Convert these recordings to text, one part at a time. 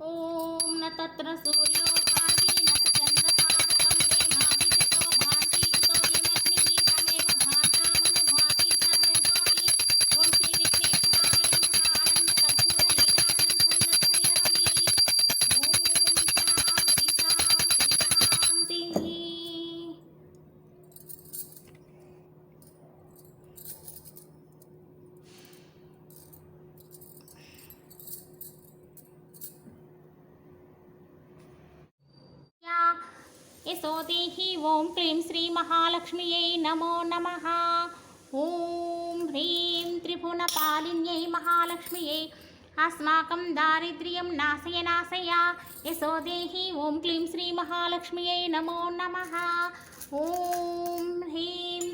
ఓం న తత్ర సూర్యో భాతి న చంద్రతారకం నేమాదిత్యో భాంతి కుతో యమగ్నిః తమేవ భాంతామను భాతి సర్వే భాతి. ఓం శ్రీ విఘ్నేశ్వరాయ నమః. ఆనంద కర్పూర నీరాజనం సందర్శయామి. ఓం శాంతి శాంతి శాంతి. యశోదేహి ఓం క్లీం శ్రీ మహాలక్ష్మ్యై నమో నమః. ఓం హ్రీం త్రిభువనపాలిన్యై మహాలక్ష్మ్యై అస్మాకం దారిద్ర్యం నాశయ నాశయ. యశోదేహి ఓం క్లీం శ్రీ మహాలక్ష్మ్యై నమో నమః. ఓం హ్రీం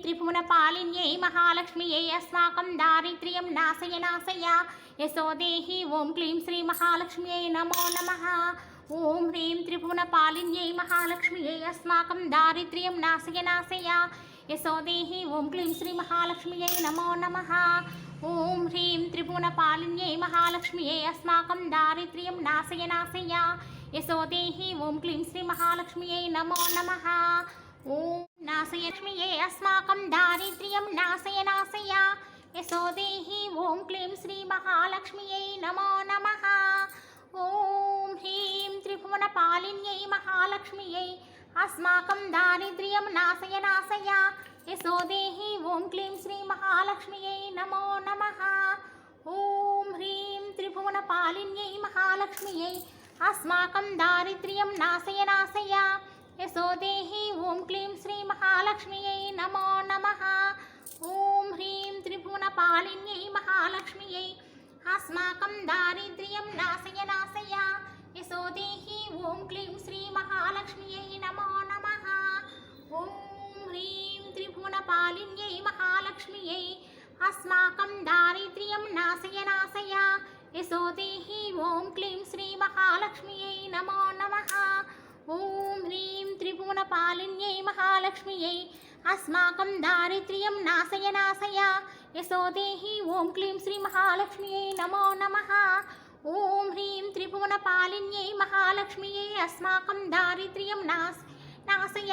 త్రిభువనపాలిన్యై మహాలక్ష్మ్యై అస్మాకం దారిద్ర్యం నాశయ నాశయ. యశోదేహి ఓం క్లీం శ్రీ మహాలక్ష్మ్యై నమో నమః. ఓం హ్రీం త్రిభువనపాలిన్యై మహాలక్ష్మ్యై అస్మాకం దారిద్ర్యం నాశయ నాశయ. యశోదేహి ఓం క్లీం శ్రీ మహాలక్ష్మ్యై నమో నమః. ఓం హ్రీం త్రిభువనపాలిన్యై మహాలక్ష్మ్యై అస్మాకం దారిద్ర్యం నాశయ నాశయ. యశోదేహి ఓం క్లీం శ్రీ మహాలక్ష్మ్యై నమో నమః. ఓం నాశయక్ష్మ్యై అస్మాకం దారిద్ర్యం నాశయ నాశయ. యశోదేహి ఓం క్లీం శ్రీ మహాలక్ష్మ్యై నమో నమః. ఓం హ్రీం త్రిభువనపాలిన్యై మహాలక్ష్మ్యై అస్మాకం దారిద్ర్యం నాశయ నాశయ. యశోదేహి ఓం క్లీం శ్రీ మహాలక్ష్మ్యై నమో నమః. ఓం హ్రీం త్రిభువనపాలిన్యై మహాలక్ష్మ్యై అస్మాకం దారిద్ర్యం నాశయ నాశయ. యశోదేహి ఓం క్లీం శ్రీ మహాలక్ష్మ్యై నమో నమః. ఓం హ్రీం త్రిభువనపాలిన్యై మహాలక్ష్మ్యై అస్మాకం దారిద్ర్యం నాశయ నాశయ. యశోదేహి ఓం క్లీం శ్రీ మహాలక్ష్మ్యై నమో నమః. ఓం హ్రీం త్రిభువనపాలిన్యై మహాలక్ష్మ్యై అస్మాకం దారిద్ర్యం నాశయ నాశయ. యశోదేహి ఓం క్లీం శ్రీ మహాలక్ష్మ్యై నమో నమః. ఓం హ్రీం త్రిభువనపాలిన్యై మహాలక్ష్మ్యై అస్మాకం దారిద్ర్యం నాశయ నాశయ. యశోదేహి ఓం క్లీం శ్రీ మహాలక్ష్మ్యై నమో నమః. ఓం హ్రీం త్రిభువనపాలిన్యై మహాలక్ష్మ్యై అస్మాకం దారిద్ర్యం నాశయ.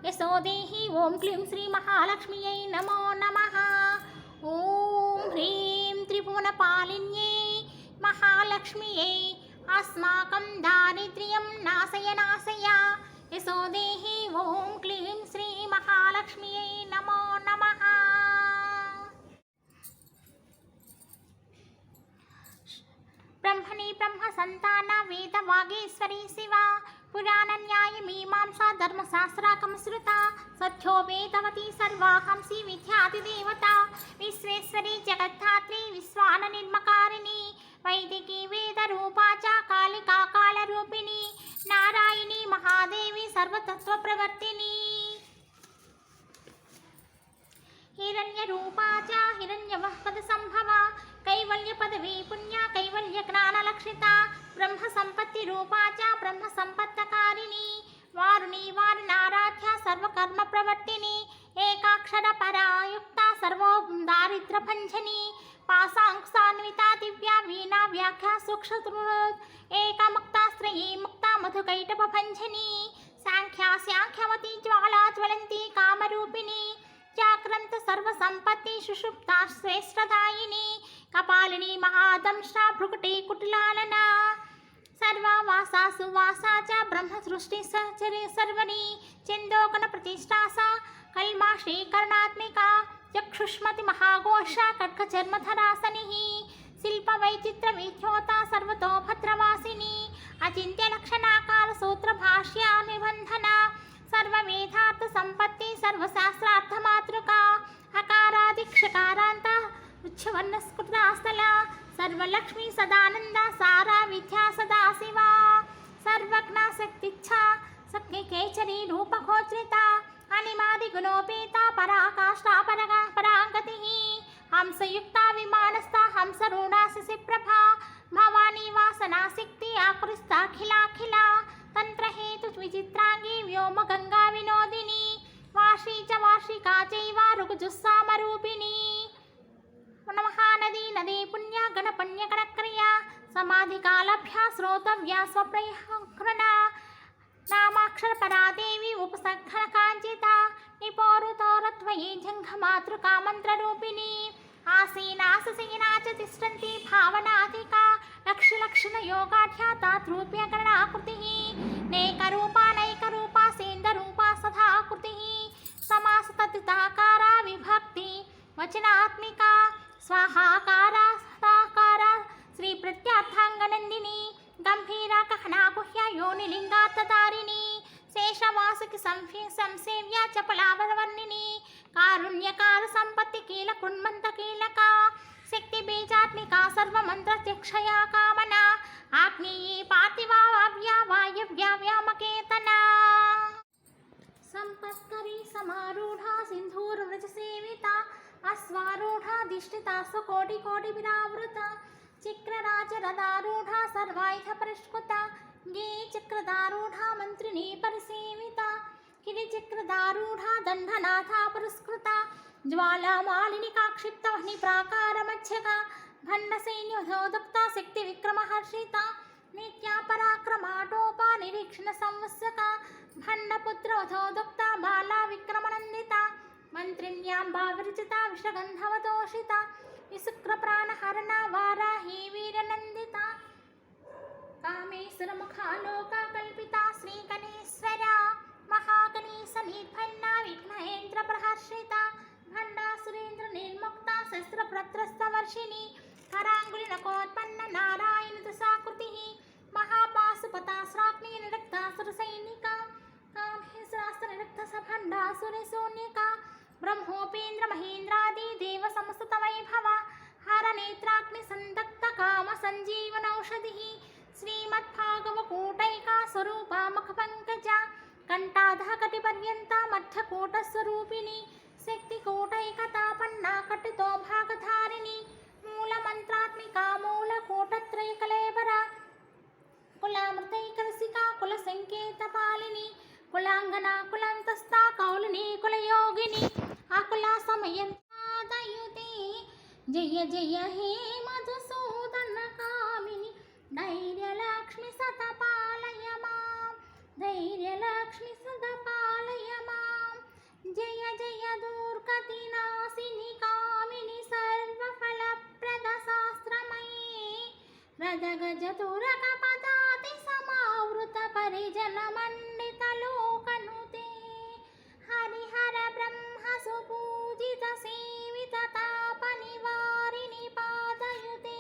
యశోదేహి ఓం క్లీం శ్రీ మహాలక్ష్మ్యై నమో నమః. ఓం హ్రీం త్రిభువనపాలిన్యై మహాలక్ష్మ్యై అస్మాకం దారిద్ర్యం నాశయ నాశయ. యశోదేహి ఓం క్లీం శ్రీ మహాలక్ష్మ్యై నమో నమః. బ్రహ్మణి బ్రహ్మ సంతాన వేద వాగేశ్వరి శివ పురాణ న్యాయ మీమాంసా ధర్మశాస్త్రాకం శృత సత్యో వేదవతి సర్వాహంసి విద్యాదిదేవత విశ్వేశ్వరి జగద్ధాత్రి విశ్వాన నిర్మకారిణి వైదికి వేద రూపా చ కాళికా కాళరూపిణి నారాయణి మహాదేవి సర్వతత్వ ప్రవర్తిని హిరణ్య రూపా చ హిరణ్యవఃపద సంభవ కైవల్య పదవీ పుణ్య కైవల్య జ్ఞాన లక్షిత బ్రహ్మ సంపత్తి రూపా చ బ్రహ్మ సంపత్తకారిణి వారుణి వారుణారాధ్య సర్వకర్మ ప్రవర్తిని ఏకాక్షర పరాయుక్త సర్వో దారిద్ర భంజని పాసాంకుసాన్వితా దివ్యా వీణా వ్యాఖ్యా సూక్ష్మృత్ ఏకముక్తాశ్రయీ ముక్త మధుకైటభ భంజని సాంఖ్యా శాంఖ్యవతి జ్వాలా జ్వలంతి కామరూపిణి జాగ్రంత సర్వసంపత్తి సుషుప్తా శ్రేష్టదాయిని కపాలిని మహాదంష్ట భృకుటి కుటిలాలన సర్వావాసా సువాసా చ బ్రహ్మ సృష్టి సహచరి సర్వని చందోకన ప్రతిష్టాస కల్మా శ్రీకరణాత్మిక చక్షుష్మతి మహాఘోష కట్కచర్మధరాసని శిల్ప వైచిత్ర విఖ్యోత సర్వతో భద్రవాసిని అచింత్య లక్షణాకార సూత్ర భాష్య నిబంధన సర్వవేదార్థ సంపత్తి సర్వశాస్త్రార్థ మాతృక అకారాదిక్షకారాంత ఉచ్చవర్ణస్కృతాస్థల సర్వలక్ష్మీ సదానంద సారా విద్యా సదా శివ సర్వజ్ఞ శక్తిచ్ఛ సఖ్యకేచరీ రూపగోచరిత అనిమాది గుణోపేత పరాకాష్ఠా పరాగతి హంసయుక్త విమానస్థ హంసరూఢాశిశి ప్రభా భవానీ వాసనాశక్తి ఆకృస్తాఖిలాఖిల తంత్రహేతు విచిత్రాంగి వ్యోమ గంగా వినోదిని వార్షీ చ వార్షికా చైవ ఋగుజుస్సామరూపిణి మహానదీ నదీ పుణ్య గణ పుణ్య గణక్రియ समाधिकालभ्या श्रोतव्या स्वप्रयःकृणा नामाक्षरपरा देवी उपसङ्घनकाञ्चिता निपोरुतोरत्वयि जङ्घमातृका मन्त्ररूपिणी आसीनाससीना च तिष्ठन्ति भावनाधिका लक्ष्यलक्षणयोगाढ्याताद्रूप्यकरणाकृतिः नैकरूपा सेन्दरूपा सदाकृतिः समासततिताकारा विभक्ति वचनात्मिका स्वाहाकारा सदाकारा श्रीप्रत्यार्थाङ्गनन्दिनी गम्भीरा कहना गुह्या योनिलिङ्गार्थधारिणी शेषवासुकि संसेव्या चपलावर्णिनी कारुण्यकार सम्पत्ति कीलकुन्मन्त कीलका शक्तिबीजात्मिका सर्वमन्त्रत्यक्षया कामना आग्नेये पार्थिवाव्या वायव्या व्यामकेतना सम्पत्करी समारूढा सिन्धूरव्रजसेविता अश्वारूढा दिष्टिता स्वकोटिकोटिविरावृता चिक्रराजरदारूढा सर्वायुधपरिष्कृता गेचक्रदारूढा मन्त्रिणी परिसेविता किरिचक्रदारूढा दण्डनाथा पुरस्कृता ज्वालामालिनिका क्षिप्तवह्निप्राकारमध्यका भण्डसैन्योधोदक्ता शक्तिविक्रमहर्षिता नित्या पराक्रमाटोपा निरीक्षणसंवत्सका भण्डपुत्रवधोदक्ता बाला विक्रमनन्दिता मन्त्रिण्याम्बा विरचिता विषगन्धवतोषिता विशुक्रप्राणहरणा वाराही वीरनन्दिता कामेश्वरमुखालोका कल्पिता श्रीगणेश्वरा महागणेशनिर्भन्ना विघ्नेन्द्रप्रहर्षिता भण्डासुरेन्द्रनिर्मुक्ता शस्त्रप्रत्रस्तवर्षिणी कराङ्गुलिनकोत्पन्न नारायणदशाकृतिः महापाशुपतास्राग्निनिरक्तासुरसैनिका कामेश्वरास्त्रनिरक्तसभण्डासुरशून्यका ब्रह्मोपेन्द्रमहेन्द्रादि देवसंस्तुतवैभव हरनेत्राग्निसन्दग्धकामसञ्जीवनौषधिः श्रीमद्भागवकूटैका स्वरूपा मुखपङ्कजा कण्ठाधः कटिपर्यन्ता मध्यकूटस्वरूपिणी शक्तिकूटैकतापन्ना कटितो भागधारिणी मूलमन्त्रात्मिका मूलकूटत्रैकलेबरा कुलामृतैकरसिका कुलसङ्केतपालिनी कुलाङ्गना कुलान्तस्था कौलिनी कुलयोगिनी आकुला समयन्तादयुते जय जय हे मधुसूदन कामिनि धैर्यलक्ष्मि सतपालय मां धैर्यलक्ष्मि सतपालय मां जय जय दुर्गतिनाशिनि कामिनि सर्वफलप्रदशास्त्रमयी रदगजतुरकपदाति समावृत परिजनमण्डितलोकनुते हरिहर ब्रह्म सुपूजित सेवित तापनिवारिणि पादयुते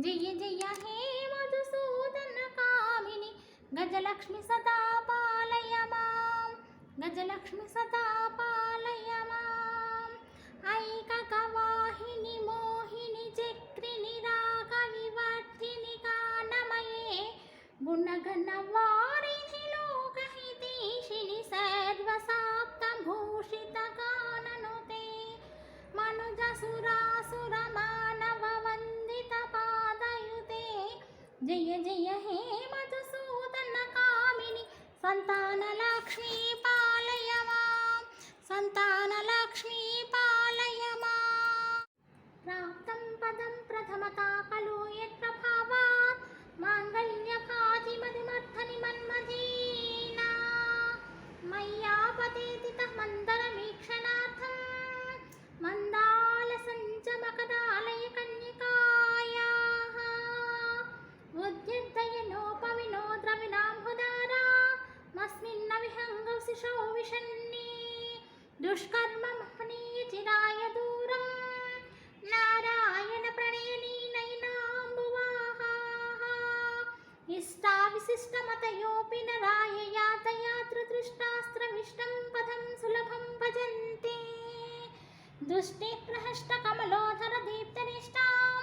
जय जय हे मधुसूदन कामिनि गजलक्ष्मि सदा पालय मां गजलक्ष्मि सदा पालय मां ऐककवाहिनि मोहिनि चक्रिणि रागविवर्धिनि गानमये गुणगणवारिधि लोकहितैषिणि सर्वसाप्तभूषितगाननुते मनुजसुरासुरमानववन्दितपादयुते जय जय हे मधुसूदन कामिनि सन्तानलक्ष्मी पालय मां सन्तानलक्ष्मी पालय मां प्राप्तं पदं प्रथमता खलु यत्प्रभावात् माङ्गल्यभाजिमतिमर्थनि मन्मथेना मय्यापतेतितः मन्दरमीक्षणार्थं मन्दालसञ्चमकदालयकन्यकायाः उद्यद्दयनोपविनोद्रविणाम्बुधारा मस्मिन्न विहङ्गौ शिशौ विषन्ने दुष्कर्ममहनीय चिराय दूरं नारायण प्रणयनी नयनाम्बुवाहाः इष्टाविशिष्टमतयोऽपि नराय यातयात्रदृष्टास्त्रविष्टं पदं सुलभं भजन्ते दुष्टिप्रहष्टकमलोधर दीप्तनिष्ठां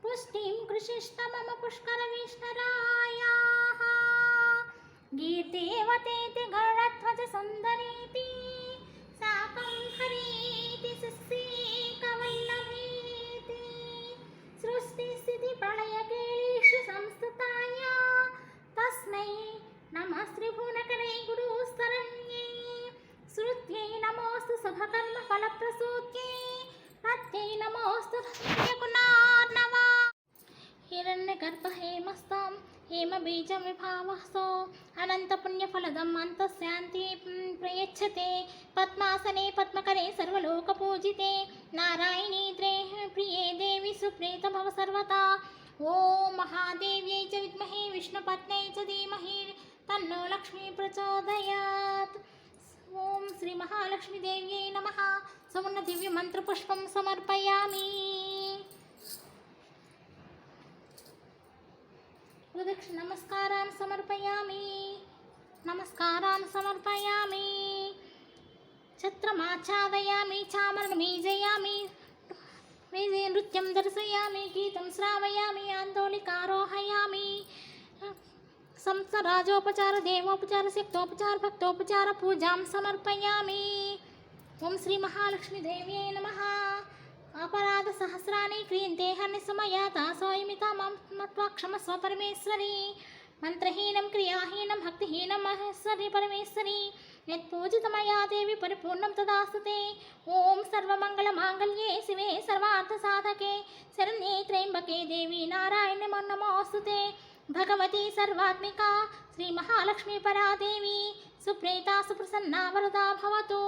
पुष्टिं कृषिष्ट मम पुष्करविष्णरायाः गीर्देवतेति गरुडध्वज सुन्दरीति साकं हरीति शिष्येकवल्लभेति सृष्टिस्थितिप्रलयकेलीषु संस्तुताय तस्मै नमः श्रीभुवनकरे गुरुस्तरण्ये श्रुत्यै नमोऽस्तु शुभकर्मफलप्रसूत्यै तत्यै नमोऽस्तु हिरण्यगर्भः बीजं विभावसो अनन्तपुण्यफलदम् अन्तःशान्ति प्रयच्छते पद्मासने पद्मकरे सर्वलोकपूजिते नारायणी प्रिये देवी सुप्रीत भव सर्वदा ॐ महादेव्यै च विद्महे विष्णुपत्न्यै च धीमहि तन्नो लक्ष्मी प्रचोदयात् ఓం శ్రీ మహాలక్ష్మీదేవ్యై నమః సువర్ణ దివ్య మంత్రపుష్పం సమర్పయామి నమస్కారాన్ సమర్పయామి ఛత్రమాచ్ఛాదయామి చామరణమీజయామి నృత్యం దర్శయామి గీతం శ్రావయామి ఆందోళికారోహయామి సంసరాజోపచార దేవోపచార శక్తోపచార భక్తోపచార పూజాం సమర్పయామి ఓం శ్రీ మహాలక్ష్మీదేవ్యై నమః अपराध सहस्राणि क्रियन्ते हनिसमया तासोऽयमिता मां मत्वा क्षमस्व परमेश्वरी मंत्रहीनं क्रियाहीनं भक्तिहीनं महेश्वरी परमेश्वरी यत्पूजितमया देवी परिपूर्णं तदास्तुते ॐ सर्वमङ्गलमाङ्गल्ये शिवे सर्वार्थसाधके शरण्ये त्र्यम्बके देवी नारायणे नमोऽस्तुते भगवती सर्वात्मिका श्री महालक्ष्मी परा देवी सुप्रीता सुप्रसन्ना वरदा भवतु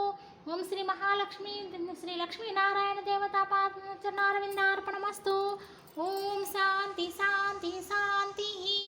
ओम श्री महालक्ष्मी श्री लक्ष्मी नारायण देवता पादचरणारविन्दार्पणमस्तु ओम शांति शांति शांति।